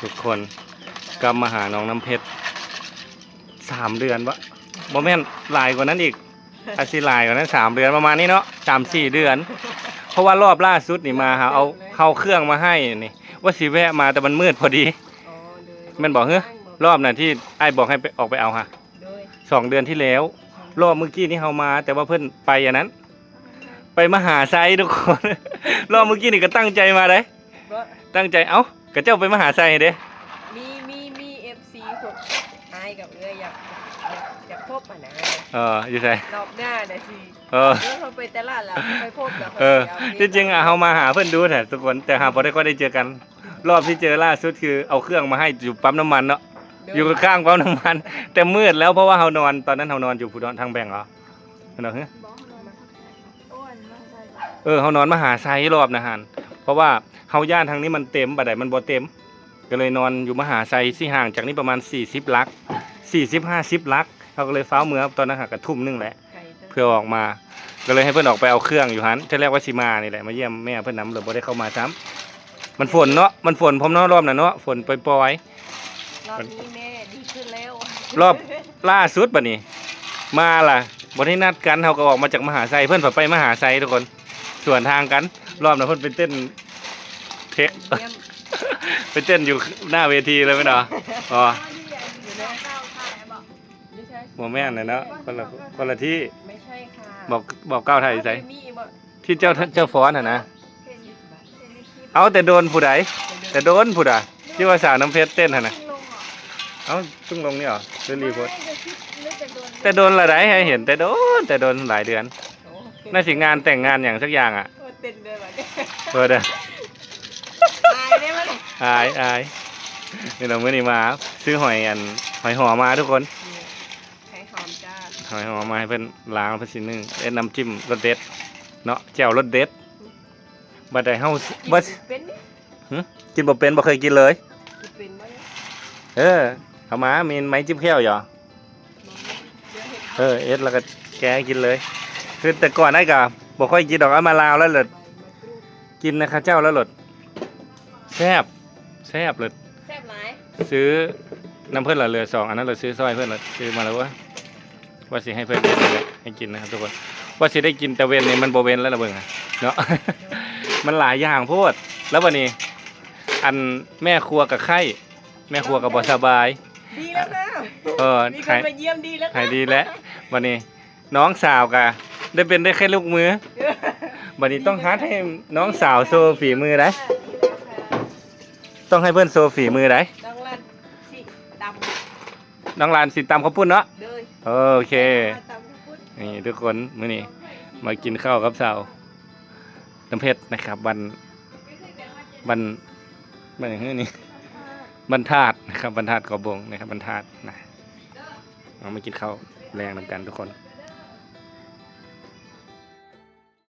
ทุกคนกลับมาหาน้องน้ำเพชร3 เดือนวะโมเมนต์หลายกว่านั้นอีกอาชีหลายกว่านั้น3 เดือนประมาณนี้เนาะ3-4 เดือน เพราะว่ารอบล่าสุดนี่มาหาเอาเครื่องมาให้นี่ว่าสิแวะมาแต่มันมืดพอดีแม่นบอกเฮ้ยรอบน่ะที่ไอ้บอกให้ไปออกไปเอาฮะ2 เดือนที่แล้วรอบเมื่อกี้นี่เฮามาแต่ว่าเพิ่นไปอันนั้น ไปมหาไซทุกคน รอบเมื่อกี้นี่ก็ตั้งใจมาเลยตั้งใจเอ้ากระเจ้าไปมหาไซเด้มีFC พวกไอ้กับเอื้ออยากพบอ่ะนะอยู่ไสรอบหน้าน่ะสิเขาไปตลาดแล้วไปพบแล้วที่จริงเฮามาหาเพิ่นดูแท้ทุกคนแต่หาบ่ได้ก็ได้เจอกันรอบที่เจอล่าสุดคือเอาเครื่องมาให้อยู่ปั๊มน้ำมันเนาะอยู่ข้างปั๊มน้ำมันแต่มืดแล้วเพราะว่าเฮานอนตอนนั้นเฮานอนอยู่ผู้ทางแบงค์เหรอเนาะเฮานอนมหาไซรอบนะฮันเพราะว่าเฮาย่านทางนี้มันเต็มบัดใดมันบ่เต็มก็เลยนอนอยู่มหาไซที่ห่างจากนี้ประมาณ40 ลัก40-50 ลักเขาก็เลยฟ้าเมือตอนนั้นหากระทุ่มนึงแหละเพื่อออกมาก็เลยให้เพื่อนออกไปเอาเครื่องอยู่ฮันที่แรกว่าสิมานี่แหละมาเยี่ยมแม่เพื่อนน้ำเลยบ่ได้เข้ามาซ้ำมันฝนเนาะมันฝนพร้อมเนาะรอบน่ะเนาะฝนปล่อยรอบนี้แม่ดีขึ้นแล้วรอบล่าสุดบัดนี้มาล่ะบ่ได้นัดกันเขาก็ออกมาจากมหาไซเพื่อนไปมหาไซทุกคนส่วนทางกันรอบน่ะเพื่อนไปเต้นเทคไปเต้นอยู่หน้าเวทีเลยไหมเนาะโมแม่นเลยเนาะคนละที่ไม่ใช่ค่ะบอกก้าวไทยใส่ที่เจ้าฟ้อนนะเอาแต่โดนผู้ใดแต่โดนผู้ใดที่ว่าสาวน้ำเพชรเต้นนะเอาตึ้งลงนี่หรอเรื่องรีโพสแต่โดนละไดให้เห็นแต่โดนหลายเดือนน่าสิงานแต่งงานอย่างสักอย่างอ่ะเต้นด้วยแบบเด้ออายได้ไหมอายนี่เราเมื่อนี้มาซื้อหอยหอมมาทุกคนหอยหอมมาให้เพื่อนล้างเพื่อนสินึงน้ำจิ้มรสเด็ดเนาะแจ่วรสเด็ดบัดใดเฮาบัดกินบ่เป็นบ่เคยกินเลยเอามามีไม้จิ้มแก้วหรอแล้วก็แกกินเลยคือแต่ก่อนได้กับบ่ค่อยกินดอกเอามาลาวแล้วหลดกินนะข้าเจ้าแล้วหลดแซ่บเลยแซ่บหลายซื้อน้ำเพื่อนละเรือ2 อันนั้นเราซื้อซอยเพื่อนเราซื้อมาแล้วว่าสิให้เพื่อนให้กินนะครับทุกคนว่าสิได้กินแต่เว้นนี่มันโบเว้นแล้วละเบิ่งเนาะ มันหลายอย่างโพดแล้ววันนี้อันแม่ครัวกับไข่แม่ครัวกับบ่สบายดีแล้วนะมีคนมาเยี่ยมดีแล้วหายดีแล้ววันนี้น้องสาวกะได้แค่ลูกมือวันนี้ต้องหาให้น้องสาวโซฝีมือได้ต้องให้เพื่อนโซฝีมือได้น้องลานสิตำข้าวปุ้นเนาะโอเคนี่ทุกคนมื้อนี้มากินข้าวกับสาวน้ำเพชรนะครับอย่างนี้บรรทัดนะครับบรรทัดกระบงนะครับบรรทัดนะเอามากินข้าวแรงนำกันทุกคน